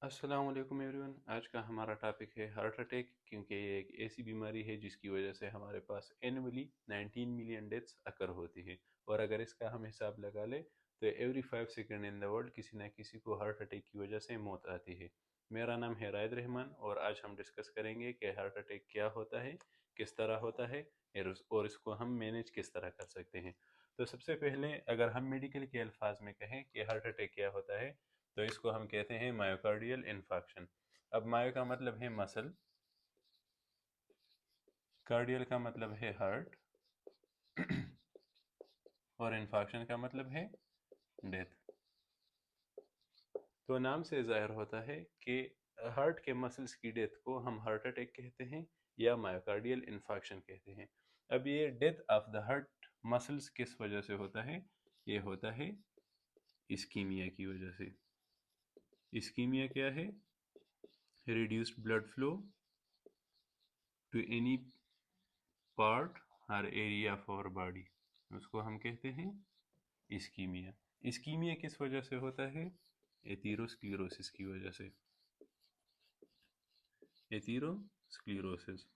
अस्सलाम वालेकुम एवरीवन। आज का हमारा टॉपिक है हार्ट अटैक, क्योंकि ये एक ऐसी बीमारी है जिसकी वजह से हमारे पास एनुअली 19 मिलियन डेथ्स अकर होती है। और अगर इसका हम हिसाब लगा ले तो every 5 second in the world किसी ना किसी को हार्ट अटैक की वजह से मौत आती है। मेरा नाम है रायद रहमान और आज हम डिस्कस करेंगे कि हार्ट अटैक क्या होता है, किस तरह होता है और इसको हम मैनेज किस तरह कर सकते हैं। तो सबसे पहले अगर हम मेडिकल के अल्फाज में कहें कि हार्ट अटैक क्या होता है, तो इसको हम कहते हैं मायोकार्डियल इन्फार्क्शन। अब मायो का मतलब है मसल, कार्डियल का मतलब है हार्ट और इन्फार्क्शन का मतलब है डेथ। तो नाम से जाहिर होता है कि हार्ट के मसल्स की डेथ को हम हार्ट अटैक कहते हैं या मायोकार्डियल इन्फार्क्शन कहते हैं। अब ये death of the heart muscles किस वजह से होता है? ये होता है इस्कीमिया की वजह से। इस्कीमिया क्या है? Reduced blood flow to any part हर एरिया ऑफ आवर बॉडी, उसको हम कहते हैं इस्कीमिया। इस्कीमिया किस वजह से होता है? एथीरोस्क्लेरोसिस की वजह से। एथीरोस्क्लेरोसिस।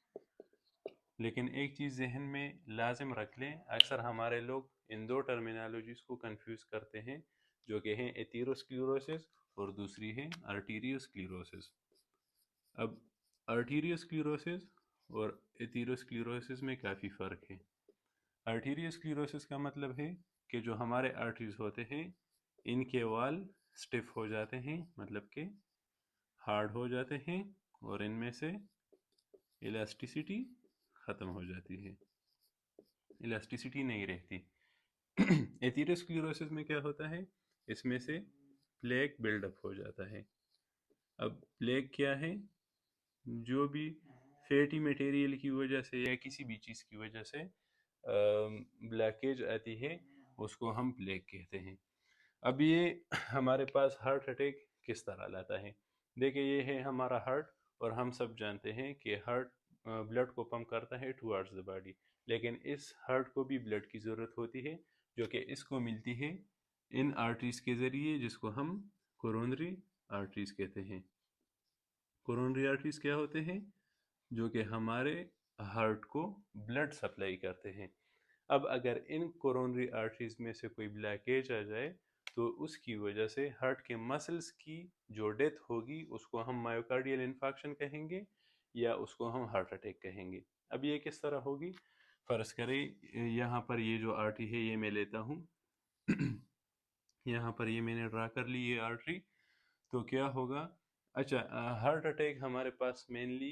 लेकिन एक चीज़ जहन में लाजिम रख लें, अक्सर हमारे लोग इन दो टर्मिनोलॉजीज़ को कंफ्यूज करते हैं, जो कि हैं एथीरोस्क्लेरोसिस और दूसरी है आर्टीरियोस्क्लेरोसिस। अब आर्टीरियोस्क्लेरोसिस और एथीरोस्क्लेरोसिस में काफ़ी फ़र्क है। आर्टीरियोस्क्लेरोसिस का मतलब है कि जो हमारे आर्टरीज होते हैं इनके वाल स्टिफ हो जाते हैं, मतलब कि हार्ड हो जाते हैं और इनमें से इलास्टिसिटी ख़त्म हो जाती है, इलास्टिसिटी नहीं रहती। एथीरोस्क्लेरोसिस में क्या होता है? इसमें से प्लेक बिल्डअप हो जाता है। अब प्लेक क्या है? जो भी फैटी मटेरियल की वजह से या किसी भी चीज़ की वजह से ब्लैकेज आती है, उसको हम प्लेक कहते हैं। अब ये हमारे पास हार्ट अटैक किस तरह लाता है? देखिए, ये है हमारा हार्ट और हम सब जानते हैं कि हार्ट ब्लड को पंप करता है टुवर्ड्स द बॉडी। लेकिन इस हार्ट को भी ब्लड की ज़रूरत होती है, जो कि इसको मिलती है इन आर्टरीज के ज़रिए, जिसको हम कोरोनरी आर्टरीज कहते हैं। कोरोनरी आर्टरीज क्या होते हैं? जो कि हमारे हार्ट को ब्लड सप्लाई करते हैं। अब अगर इन कोरोनरी आर्टरीज में से कोई ब्लॉकेज आ जाए तो उसकी वजह से हार्ट के मसल्स की जो डेथ होगी उसको हम मायोकार्डियल इन्फार्क्शन कहेंगे या उसको हम हार्ट अटैक कहेंगे। अब ये किस तरह होगी? फर्ज करें यहाँ पर ये जो आर्टरी है ये मैं लेता हूँ यहाँ पर ये मैंने ड्रा कर ली ये आर्टरी। तो क्या होगा? अच्छा, हार्ट अटैक हमारे पास मेनली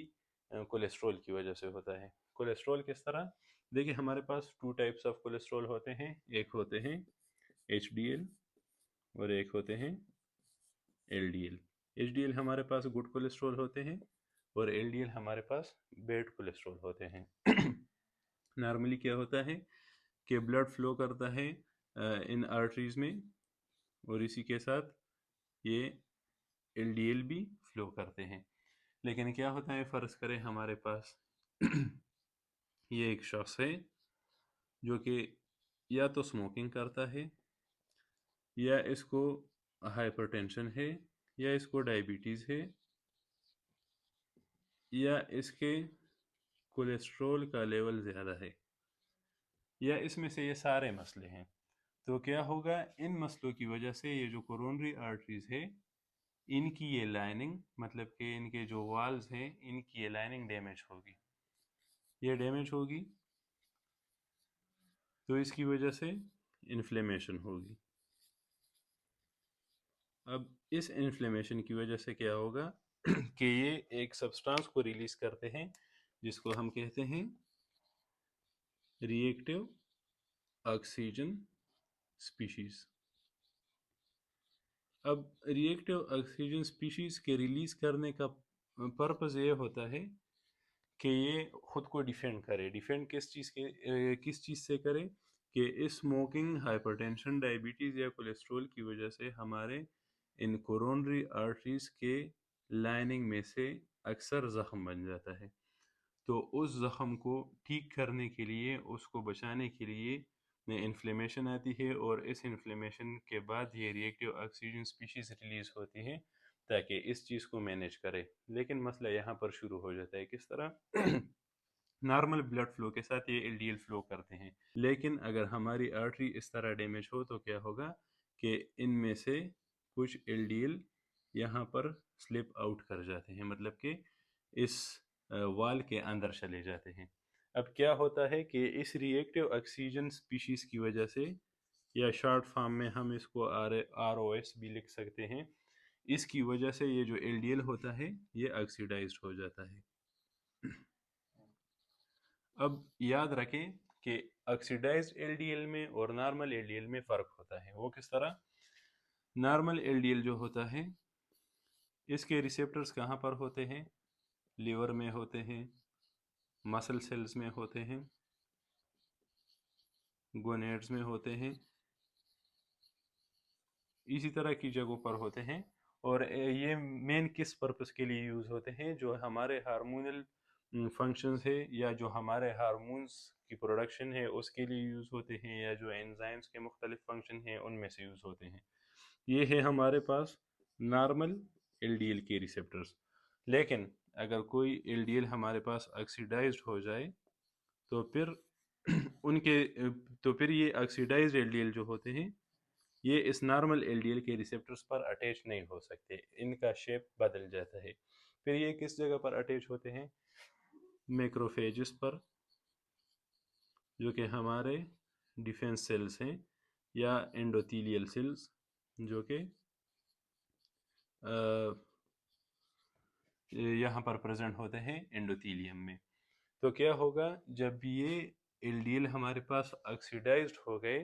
कोलेस्ट्रॉल की वजह से होता है। कोलेस्ट्रॉल किस तरह? देखिए, हमारे पास टू टाइप्स ऑफ कोलेस्ट्रॉल होते हैं। एक होते हैं HDL और एक होते हैं LDL। HDL हमारे पास गुड कोलेस्ट्रॉल होते हैं और LDL हमारे पास बैड कोलेस्ट्रॉल होते हैं। नॉर्मली क्या होता है कि ब्लड फ्लो करता है इन आर्टरीज में और इसी के साथ ये LDL भी फ्लो करते हैं। लेकिन क्या होता है, फ़र्ज़ करें हमारे पास ये एक शख्स है जो कि या तो स्मोकिंग करता है या इसको हाइपरटेंशन है या इसको डायबिटीज़ है या इसके कोलेस्ट्रॉल का लेवल ज़्यादा है या इसमें से ये सारे मसले हैं। तो क्या होगा, इन मसलों की वजह से ये जो कोरोनरी आर्टरीज है इनकी ये लाइनिंग, मतलब कि इनके जो वाल्स हैं इनकी ये लाइनिंग डैमेज होगी। ये डैमेज होगी तो इसकी वजह से इन्फ्लेमेशन होगी। अब इस इन्फ्लेमेशन की वजह से क्या होगा कि ये एक सब्सटेंस को रिलीज करते हैं जिसको हम कहते हैं रिएक्टिव ऑक्सीजन स्पीशीज। अब रिएक्टिव ऑक्सीजन स्पीशीज के रिलीज करने का पर्पस ये होता है कि ये खुद को डिफेंड करे। डिफेंड किस चीज़ से करे? कि स्मोकिंग, हाइपरटेंशन, डायबिटीज़ या कोलेस्ट्रॉल की वजह से हमारे इन कोरोनरी आर्टरीज के लाइनिंग में से अक्सर ज़ख्म बन जाता है। तो उस ज़ख्म को ठीक करने के लिए, उसको बचाने के लिए इन्फ्लेमेशन आती है और इस इन्फ्लेमेशन के बाद ये रिएक्टिव ऑक्सीजन स्पीशीज़ रिलीज़ होती है ताकि इस चीज़ को मैनेज करे। लेकिन मसला यहाँ पर शुरू हो जाता है, किस तरह नॉर्मल ब्लड फ्लो के साथ ये एलडीएल फ्लो करते हैं, लेकिन अगर हमारी आर्टरी इस तरह डैमेज हो तो क्या होगा कि इनमें से कुछ एलडीएल यहाँ पर स्लिप आउट कर जाते हैं, मतलब कि इस वाल के अंदर चले जाते हैं। अब क्या होता है कि इस रिएक्टिव ऑक्सीजन स्पीशीज़ की वजह से, या शॉर्ट फॉर्म में हम इसको ROS भी लिख सकते हैं, इसकी वजह से ये जो एलडीएल होता है ये ऑक्सीडाइज्ड हो जाता है। अब याद रखें कि ऑक्सीडाइज्ड एलडीएल में और नॉर्मल एलडीएल में फ़र्क होता है। वो किस तरह? नॉर्मल एलडीएल जो होता है इसके रिसेप्टर्स कहाँ पर होते हैं? लिवर में होते हैं, मसल सेल्स में होते हैं, गोनेड्स में होते हैं, इसी तरह की जगहों पर होते हैं। और ये मेन किस पर्पस के लिए यूज़ होते हैं? जो हमारे हार्मोनल फंक्शंस है या जो हमारे हार्मोन्स की प्रोडक्शन है उसके लिए यूज़ होते हैं, या जो एंजाइम्स के मुख्तलिफ फंक्शन हैं उनमें से यूज़ होते हैं। ये है हमारे पास नॉर्मल एलडीएल के रिसेप्टर्स। लेकिन अगर कोई एलडीएल हमारे पास ऑक्सीडाइज्ड हो जाए तो फिर उनके तो फिर ये ऑक्सीडाइज्ड एलडीएल जो होते हैं ये इस नॉर्मल एलडीएल के रिसेप्टर्स पर अटैच नहीं हो सकते, इनका शेप बदल जाता है। फिर ये किस जगह पर अटैच होते हैं? मैक्रोफेजेस पर, जो कि हमारे डिफेंस सेल्स हैं, या एंडोथीलियल सेल्स जो कि यहाँ पर प्रेजेंट होते हैं एंडोथीलियम में। तो क्या होगा जब ये एलडीएल हमारे पास ऑक्सीडाइज्ड हो गए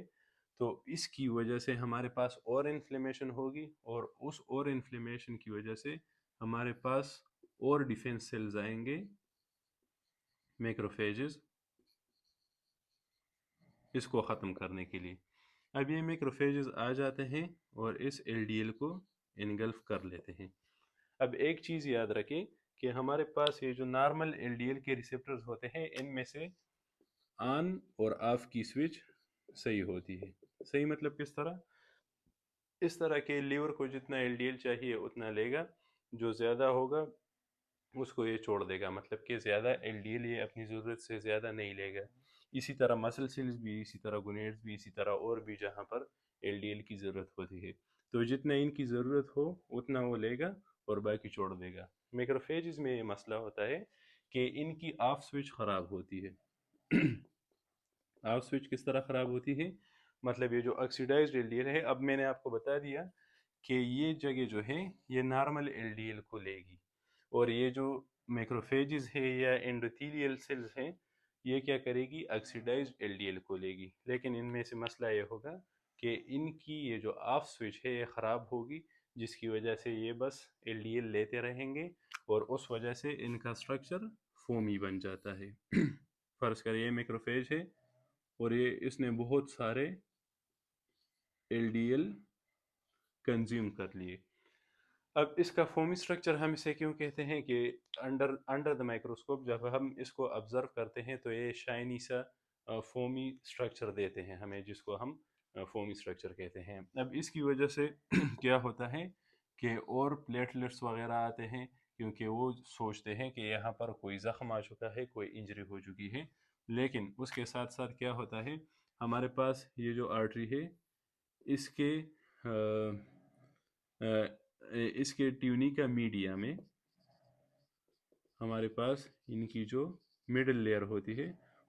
तो इसकी वजह से हमारे पास और इन्फ्लेमेशन होगी, और उस और इन्फ्लेमेशन की वजह से हमारे पास और डिफेंस सेल्स आएंगे, मैक्रोफेजेस, इसको ख़त्म करने के लिए। अब ये मैक्रोफेजेस आ जाते हैं और इस एलडीएल को इनगल्फ कर लेते हैं। अब एक चीज़ याद रखें कि हमारे पास ये जो नॉर्मल एलडीएल के रिसेप्टर्स होते हैं इनमें से ऑन और ऑफ की स्विच सही होती है। सही मतलब किस तरह? इस तरह के लीवर को जितना एलडीएल चाहिए उतना लेगा, जो ज़्यादा होगा उसको ये छोड़ देगा, मतलब कि ज़्यादा एलडीएल ये अपनी ज़रूरत से ज़्यादा नहीं लेगा। इसी तरह मसल सेल्स भी, इसी तरह गोनेड्स भी, इसी तरह और भी जहाँ पर एलडीएल की ज़रूरत होती है, तो जितना इनकी ज़रूरत हो उतना वो लेगा और बाकी छोड़ देगा। मैक्रोफेजेस में ये मसला होता है कि इनकी ऑफ स्विच ख़राब होती है। ऑफ स्विच किस तरह ख़राब होती है? मतलब ये जो ऑक्सीडाइज्ड एलडीएल है, अब मैंने आपको बता दिया कि ये जगह जो है ये नॉर्मल एलडीएल को लेगी, और ये जो मैक्रोफेजेस है या एंडोथेलियल सेल्स हैं ये क्या करेगी? ऑक्सीडाइज्ड एलडीएल को लेगी। लेकिन इनमें से मसला ये होगा कि इनकी ये जो ऑफ स्विच है ये ख़राब होगी, जिसकी वजह से ये बस एलडीएल लेते रहेंगे और उस वजह से इनका स्ट्रक्चर फोमी बन जाता है। फ़र्ज़ करिए मैक्रोफेज है और ये इसने बहुत सारे एलडीएल कंज्यूम कर लिए। अब इसका फोमी स्ट्रक्चर हम इसे क्यों कहते हैं कि अंडर अंडर द माइक्रोस्कोप जब हम इसको ऑब्जर्व करते हैं तो ये शाइनी सा फोमी स्ट्रक्चर देते हैं हमें, जिसको हम फोमी स्ट्रक्चर कहते हैं। अब इसकी वजह से क्या होता है कि और प्लेटलेट्स वगैरह आते हैं, क्योंकि वो सोचते हैं कि यहाँ पर कोई ज़ख्म आ चुका है, कोई इंजरी हो चुकी है। लेकिन उसके साथ साथ क्या होता है, हमारे पास ये जो आर्टरी है इसके इसके ट्यूनिका मीडिया में हमारे पास इनकी जो मिडिल लेयर होती है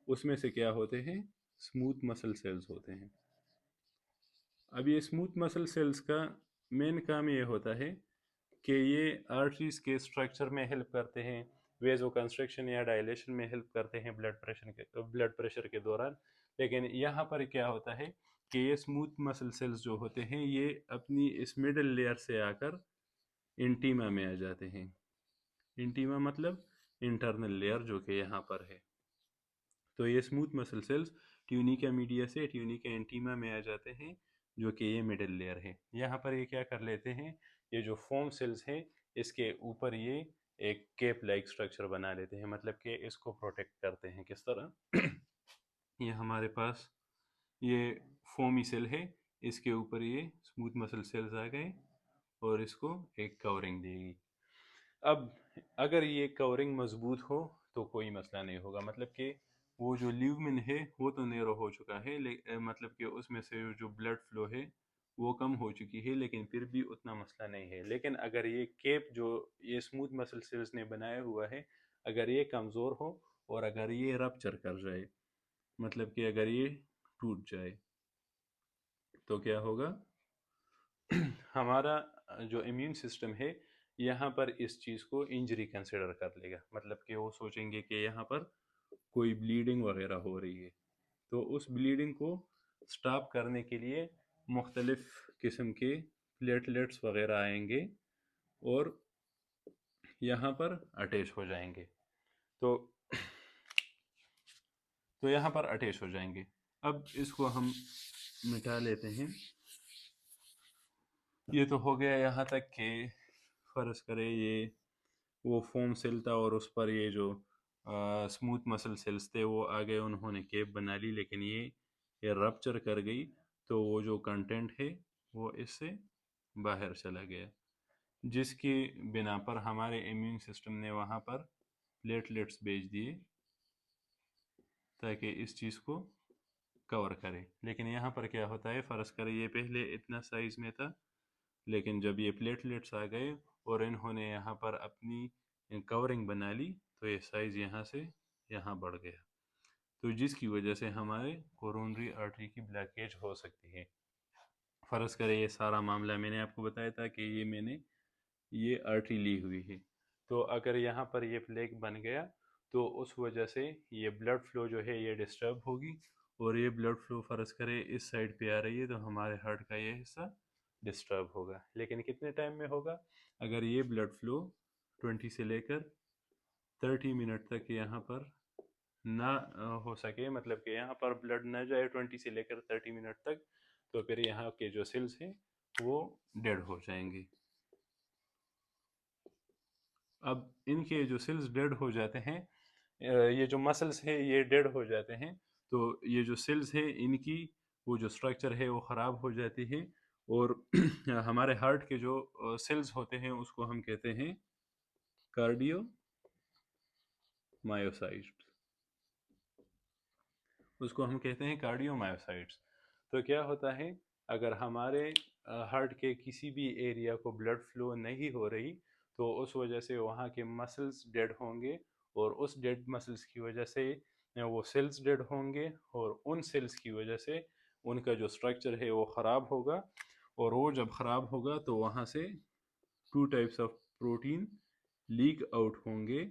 उसमें से क्या होते हैं? स्मूथ मसल सेल्स होते हैं। अब ये स्मूथ मसल सेल्स का मेन काम ये होता है कि ये आर्टरीज के स्ट्रक्चर में हेल्प करते हैं, वेजो कंस्ट्रक्शन या डायलेशन में हेल्प करते हैं ब्लड प्रेशर के दौरान। लेकिन यहाँ पर क्या होता है कि ये स्मूथ मसल सेल्स जो होते हैं ये अपनी इस मिडिल लेयर से आकर इंटीमा में आ जाते हैं। इंटीमा मतलब इंटरनल लेयर जो कि यहाँ पर है। तो ये smooth muscle cells tunica media से ट्यूनिका इंटीमा में आ जाते हैं, जो कि ये मिडिल लेयर है। यहाँ पर ये क्या कर लेते हैं, ये जो फोम सेल्स हैं इसके ऊपर ये एक केप लाइक स्ट्रक्चर बना लेते हैं, मतलब कि इसको प्रोटेक्ट करते हैं। किस तरह? ये हमारे पास ये फोमी सेल है, इसके ऊपर ये स्मूथ मसल सेल्स आ गए और इसको एक कवरिंग देगी। अब अगर ये कवरिंग मजबूत हो तो कोई मसला नहीं होगा, मतलब कि वो जो ल्यूमिन है वो तो नैरो हो चुका है, मतलब कि उसमें से जो ब्लड फ्लो है वो कम हो चुकी है, लेकिन फिर भी उतना मसला नहीं है। लेकिन अगर ये केप जो ये स्मूथ मसल सेल्स ने बनाया हुआ है, अगर ये कमज़ोर हो और अगर ये रप्चर कर जाए, मतलब कि अगर ये टूट जाए, तो क्या होगा? हमारा जो इम्यून सिस्टम है यहाँ पर इस चीज़ को इंजरी कंसिडर कर लेगा, मतलब कि वो सोचेंगे कि यहाँ पर कोई ब्लीडिंग वगैरह हो रही है, तो उस ब्लीडिंग को स्टॉप करने के लिए मुख्तलिफ किस्म के प्लेटलेट्स वगैरह आएंगे और यहाँ पर अटैच हो जाएंगे। तो यहाँ पर अटैच हो जाएंगे। अब इसको हम मिटा लेते हैं। ये तो हो गया यहाँ तक कि फ़र्ज़ करें ये वो फोम सेल था और उस पर ये जो स्मूथ मसल सेल्स थे वो आ गए, उन्होंने केप बना ली, लेकिन ये रप्चर कर गई, तो वो जो कंटेंट है वो इससे बाहर चला गया, जिसकी बिना पर हमारे इम्यून सिस्टम ने वहाँ पर प्लेटलेट्स भेज दिए ताकि इस चीज़ को कवर करे। लेकिन यहाँ पर क्या होता है, फ़र्ज़ करें ये पहले इतना साइज़ में था, लेकिन जब ये प्लेटलेट्स आ गए और इन्होंने यहाँ पर अपनी कवरिंग बना ली, तो ये साइज़ यहाँ से यहाँ बढ़ गया, तो जिसकी वजह से हमारे कोरोनरी आर्टरी की ब्लॉकेज हो सकती है। फ़र्ज़ करें ये सारा मामला मैंने आपको बताया था कि मैंने ये आर्टरी ली हुई है, तो अगर यहाँ पर ये प्लेग बन गया तो उस वजह से ये ब्लड फ्लो जो है ये डिस्टर्ब होगी, और ये ब्लड फ्लो फ़र्ज़ करें इस साइड पे आ रही है, तो हमारे हार्ट का ये हिस्सा डिस्टर्ब होगा। लेकिन कितने टाइम में होगा? अगर ये ब्लड फ्लो 20 से लेकर 30 मिनट तक यहाँ पर ना हो सके, मतलब कि यहाँ पर ब्लड ना जाए 20 से लेकर 30 मिनट तक, तो फिर यहाँ के जो सेल्स हैं वो डेड हो जाएंगे। अब इनके जो सेल्स डेड हो जाते हैं, ये जो मसल्स है ये डेड हो जाते हैं, तो ये जो सेल्स है इनकी वो जो स्ट्रक्चर है वो ख़राब हो जाती है, और हमारे हार्ट के जो सेल्स होते हैं उसको हम कहते हैं कार्डियो मायोसाइट्स, उसको हम कहते हैं कार्डियोमायोसाइट्स। तो क्या होता है, अगर हमारे हार्ट के किसी भी एरिया को ब्लड फ्लो नहीं हो रही, तो उस वजह से वहाँ के मसल्स डेड होंगे, और उस डेड मसल्स की वजह से वो सेल्स डेड होंगे, और उन सेल्स की वजह से उनका जो स्ट्रक्चर है वो ख़राब होगा, और वो जब ख़राब होगा तो वहाँ से 2 types of protein leak out होंगे,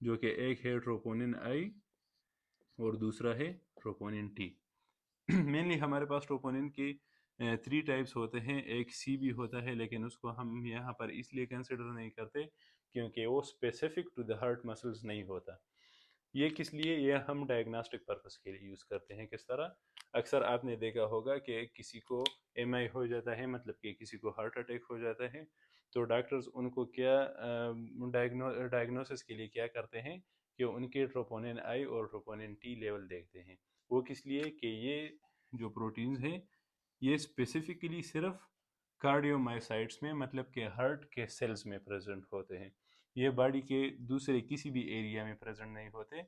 जो कि एक है ट्रोपोनिन आई और दूसरा है ट्रोपोनिन टी। मेनली हमारे पास ट्रोपोनिन की 3 टाइप्स होते हैं, एक सी भी होता है, लेकिन उसको हम यहाँ पर इसलिए कंसिडर नहीं करते क्योंकि वो specific to the heart muscles नहीं होता। ये किस लिए? ये हम डायग्नोस्टिक पर्पस के लिए यूज़ करते हैं। किस तरह? अक्सर आपने देखा होगा कि किसी को एमआई हो जाता है, मतलब कि किसी को हार्ट अटैक हो जाता है, तो डॉक्टर्स उनको क्या डायग्नोसिस के लिए क्या करते हैं कि उनके ट्रोपोनिन आई और ट्रोपोनिन टी लेवल देखते हैं। वो किस लिए? कि ये जो प्रोटीन्स हैं ये स्पेसिफिकली सिर्फ कार्डियोमायोसाइट्स में, मतलब के हार्ट के सेल्स में प्रेजेंट होते हैं, ये बॉडी के दूसरे किसी भी एरिया में प्रेजेंट नहीं होते।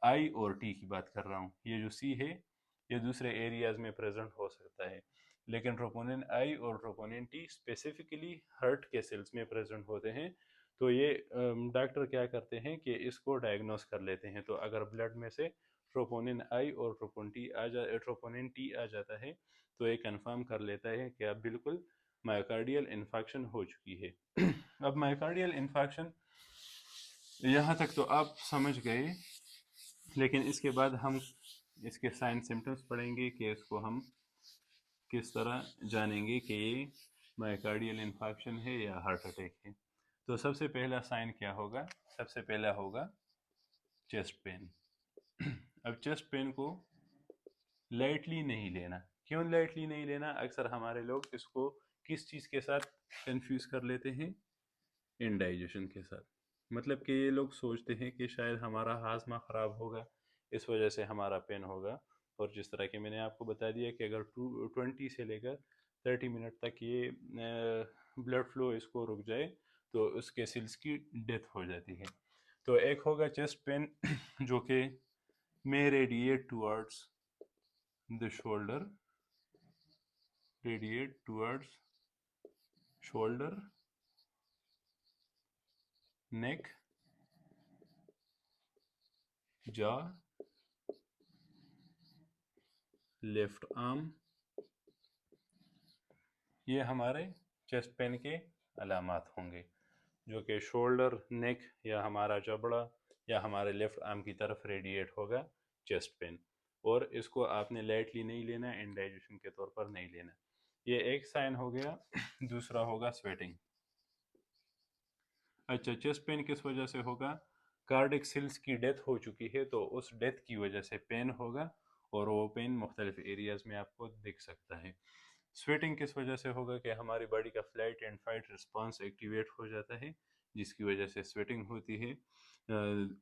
आई और टी की बात कर रहा हूँ, ये जो सी है ये दूसरे एरियाज में प्रेजेंट हो सकता है, लेकिन ट्रोपोनिन आई और ट्रोपोनिन टी स्पेसिफिकली हार्ट के सेल्स में प्रेजेंट होते हैं। तो ये डॉक्टर क्या करते हैं कि इसको डायग्नोस कर लेते हैं, तो अगर ब्लड में से ट्रोपोनिन आई और ट्रोपोनिन टी आ जाता है, तो ये कंफर्म कर लेता है कि अब बिल्कुल मायोकार्डियल इन्फेक्शन हो चुकी है। अब मायोकार्डियल इन्फेक्शन यहाँ तक तो आप समझ गए, लेकिन इसके बाद हम इसके साइन सिम्टम्स पढ़ेंगे कि इसको हम किस तरह जानेंगे कि ये मायोकार्डियल इन्फेक्शन है या हार्ट अटैक है। तो सबसे पहला साइन क्या होगा? सबसे पहला होगा चेस्ट पेन। अब चेस्ट पेन को लाइटली नहीं लेना। क्यों लाइटली नहीं लेना? अक्सर हमारे लोग इसको किस चीज़ के साथ कंफ्यूज कर लेते हैं? इंडाइजेशन के साथ। मतलब कि ये लोग सोचते हैं कि शायद हमारा हाजमा ख़राब होगा, इस वजह से हमारा पेन होगा। और जिस तरह के मैंने आपको बता दिया कि अगर 20 से लेकर 30 मिनट तक ये ब्लड फ्लो इसको रुक जाए तो उसके सेल्स की डेथ हो जाती है। तो एक होगा चेस्ट पेन जो कि may radiate towards the shoulder, radiate towards shoulder, neck, jaw, left arm. ये हमारे चेस्ट पेन के अलामात होंगे जो कि शोल्डर, नेक या हमारा जबड़ा या हमारे लेफ्ट आर्म की तरफ रेडिएट होगा चेस्ट पेन। और इसको आपने लाइटली नहीं लेना, इंडाइजेशन के तौर पर नहीं लेना। ये एक साइन हो गया। दूसरा होगा स्वेटिंग। अच्छा, चेस्ट पेन किस वजह से होगा? कार्डिक सेल्स की डेथ हो चुकी है तो उस डेथ की वजह से पेन होगा और वो पेन मुख्तलिफ एरियाज में आपको दिख सकता है। स्वेटिंग किस वजह से होगा कि हमारी बॉडी का flight and fight response activate हो जाता है जिसकी वजह से स्वेटिंग होती है।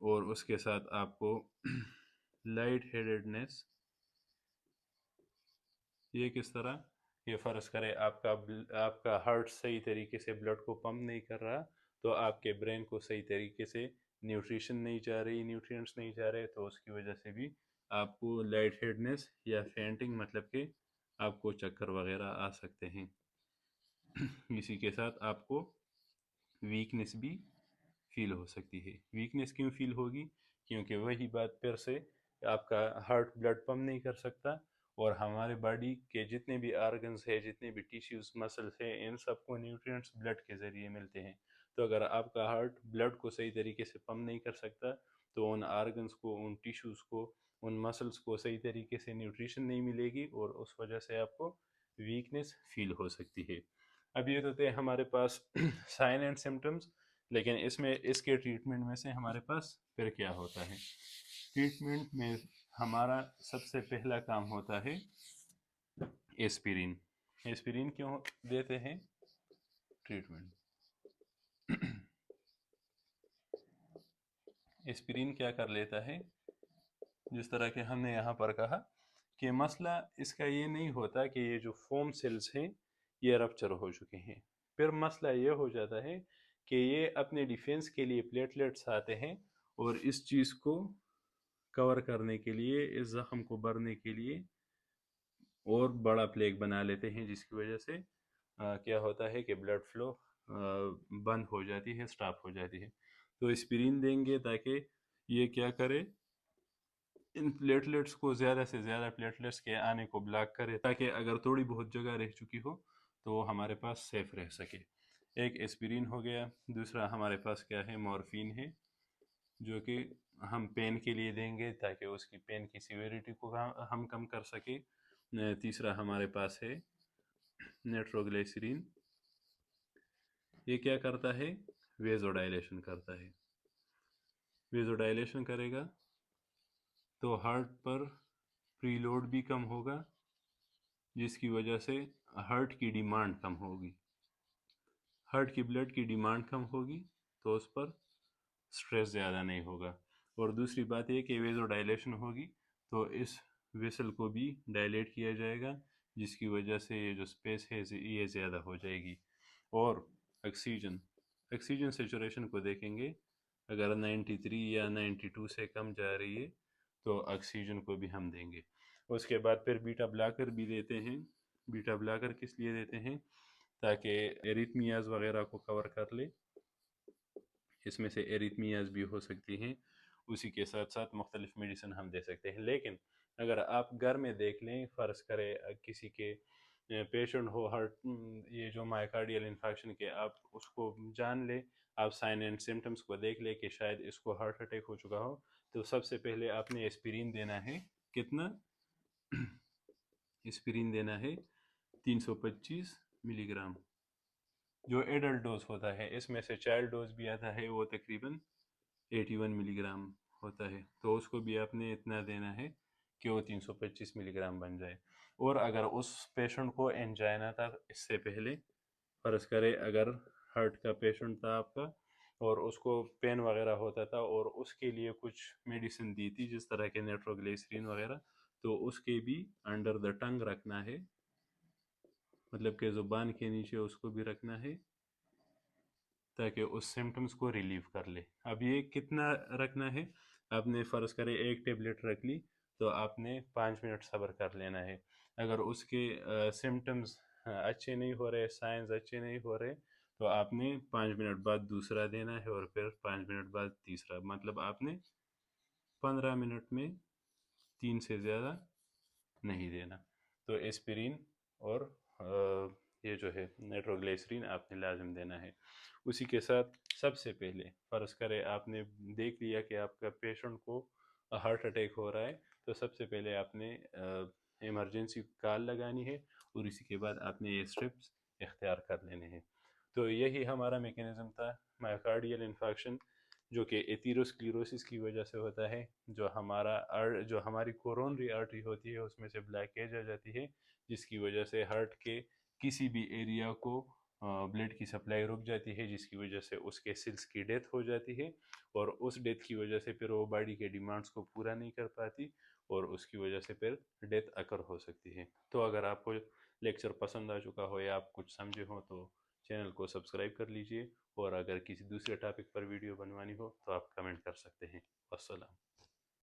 और उसके साथ आपको लाइट हेडेडनेस। ये किस तरह? ये फ़र्ज़ करें आपका हार्ट सही तरीके से ब्लड को पंप नहीं कर रहा तो आपके ब्रेन को सही तरीके से न्यूट्रिशन नहीं जा रही, न्यूट्रिएंट्स नहीं जा रहे, तो उसकी वजह से भी आपको लाइट हेडनेस या फेंटिंग, मतलब कि आपको चक्कर वगैरह आ सकते हैं। इसी के साथ आपको वीकनेस भी फील हो सकती है। वीकनेस क्यों फील होगी? क्योंकि वही बात फिर से, आपका हार्ट ब्लड पंप नहीं कर सकता और हमारे बॉडी के जितने भी आर्गन्स है, जितने भी टिश्यूज, मसल्स है, इन सबको न्यूट्रिएंट्स ब्लड के ज़रिए मिलते हैं। तो अगर आपका हार्ट ब्लड को सही तरीके से पंप नहीं कर सकता तो उन आर्गन्स को, उन टिश्यूज़ को, उन मसल्स को सही तरीके से न्यूट्रिशन नहीं मिलेगी और उस वजह से आपको वीकनेस फील हो सकती है। अब ये तो थे हमारे पास साइन एंड सिम्टम्स। लेकिन इसमें इसके ट्रीटमेंट में से हमारे पास फिर क्या होता है? ट्रीटमेंट में हमारा सबसे पहला काम होता है एस्पिरिन। एस्पिरिन क्यों देते हैं ट्रीटमेंट? एस्पिरिन क्या कर लेता है? जिस तरह के हमने यहाँ पर कहा कि मसला इसका ये नहीं होता कि ये जो फोम सेल्स हैं ये रप्चर हो चुके हैं। फिर मसला ये हो जाता है कि ये अपने डिफेंस के लिए प्लेटलेट्स आते हैं और इस चीज़ को कवर करने के लिए, इस ज़ख्म को भरने के लिए और बड़ा प्लेग बना लेते हैं जिसकी वजह से क्या होता है कि ब्लड फ्लो बंद हो जाती है, स्टॉप हो जाती है। तो एस्पिरिन देंगे ताकि ये क्या करे, इन प्लेटलेट्स को, ज़्यादा से ज़्यादा प्लेटलेट्स के आने को ब्लॉक करे ताकि अगर थोड़ी बहुत जगह रह चुकी हो तो वो हमारे पास सेफ रह सके। एक एस्पिरिन हो गया। दूसरा हमारे पास क्या है? मॉर्फिन है जो कि हम पेन के लिए देंगे ताकि उसकी पेन की सीवियरिटी को हम कम कर सके। तीसरा हमारे पास है नेट्रोग्लिसरीन। ये क्या करता है? वेजोडाइलेशन करता है। वेजोडाइलेशन करेगा तो हार्ट पर प्रीलोड भी कम होगा जिसकी वजह से हार्ट की डिमांड कम होगी। हार्ट की ब्लड की डिमांड कम होगी तो उस पर स्ट्रेस ज़्यादा नहीं होगा। और दूसरी बात यह कि वेजोडाइलेशन होगी तो इस वेसल को भी डायलेट किया जाएगा जिसकी वजह से ये जो स्पेस है ये ज़्यादा हो जाएगी। और ऑक्सीजन, ऑक्सीजन सेचुरेशन को देखेंगे, अगर 93 या 92 से कम जा रही है तो ऑक्सीजन को भी हम देंगे। उसके बाद फिर बीटा ब्लॉकर भी देते हैं। बीटा ब्लॉकर किस लिए देते हैं? ताकि एरिथमियाज वगैरह को कवर कर ले। इसमें से एरिथमियाज भी हो सकती हैं। उसी के साथ साथ मुख्तलिफ मेडिसिन हम दे सकते हैं। लेकिन अगर आप घर में देख लें, फ़र्ज़ करें किसी के पेशेंट हो हार्ट, ये जो मायोकार्डियल इन्फेक्शन के, आप उसको जान ले, आप साइन एंड सिम्टम्स को देख ले कि शायद इसको हार्ट अटैक हो चुका हो, तो सबसे पहले आपने एस्पिरिन देना है। कितना एस्पिरिन देना है? 325 मिलीग्राम जो एडल्ट डोज होता है। इसमें से चाइल्ड डोज भी आता है, वो तकरीबन 81 मिलीग्राम होता है। तो उसको भी आपने इतना देना है कि वो 325 मिलीग्राम बन जाए। और अगर उस पेशेंट को एंजाइना था इससे पहले, फ़र्ज़ करें अगर हार्ट का पेशेंट था आपका और उसको पेन वगैरह होता था और उसके लिए कुछ मेडिसिन दी थी जिस तरह के नेट्रोग्लिसरीन वगैरह, तो उसके भी अंडर द टंग रखना है, मतलब कि ज़ुबान के नीचे उसको भी रखना है ताकि उस सिम्टम्स को रिलीव कर ले। अब ये कितना रखना है, आपने फ़र्ज़ करें एक टेबलेट रख ली तो आपने 5 मिनट सब्र कर लेना है। अगर उसके सिम्टम्स अच्छे नहीं हो रहे, साइंस अच्छे नहीं हो रहे, तो आपने 5 मिनट बाद दूसरा देना है और फिर 5 मिनट बाद तीसरा। मतलब आपने 15 मिनट में 3 से ज़्यादा नहीं देना। तो एस्पिरिन और ये जो है नाइट्रोग्लिसरीन आपने लाजिम देना है। उसी के साथ सबसे पहले फ़र्ज़ करें आपने देख लिया कि आपका पेशेंट को हार्ट अटैक हो रहा है, तो सबसे पहले आपने इमरजेंसी कॉल लगानी है और इसी के बाद आपने ये स्ट्रिप्स इख्तियार कर लेने हैं। तो यही हमारा मेकनिज़म था। मायोकार्डियल इन्फेक्शन जो कि एथेरोस्क्लेरोसिस की वजह से होता है, जो हमारी कोरोनरी आर्टरी होती है उसमें से ब्लॉकेज आ जाती है, जिसकी वजह से हार्ट के किसी भी एरिया को ब्लड की सप्लाई रुक जाती है, जिसकी वजह से उसके सेल्स की डेथ हो जाती है और उस डेथ की वजह से फिर वो बॉडी के डिमांड्स को पूरा नहीं कर पाती और उसकी वजह से फिर डेथ अकर हो सकती है। तो अगर आपको लेक्चर पसंद आ चुका हो या आप कुछ समझे हो तो चैनल को सब्सक्राइब कर लीजिए और अगर किसी दूसरे टॉपिक पर वीडियो बनवानी हो तो आप कमेंट कर सकते हैं। अस्सलाम।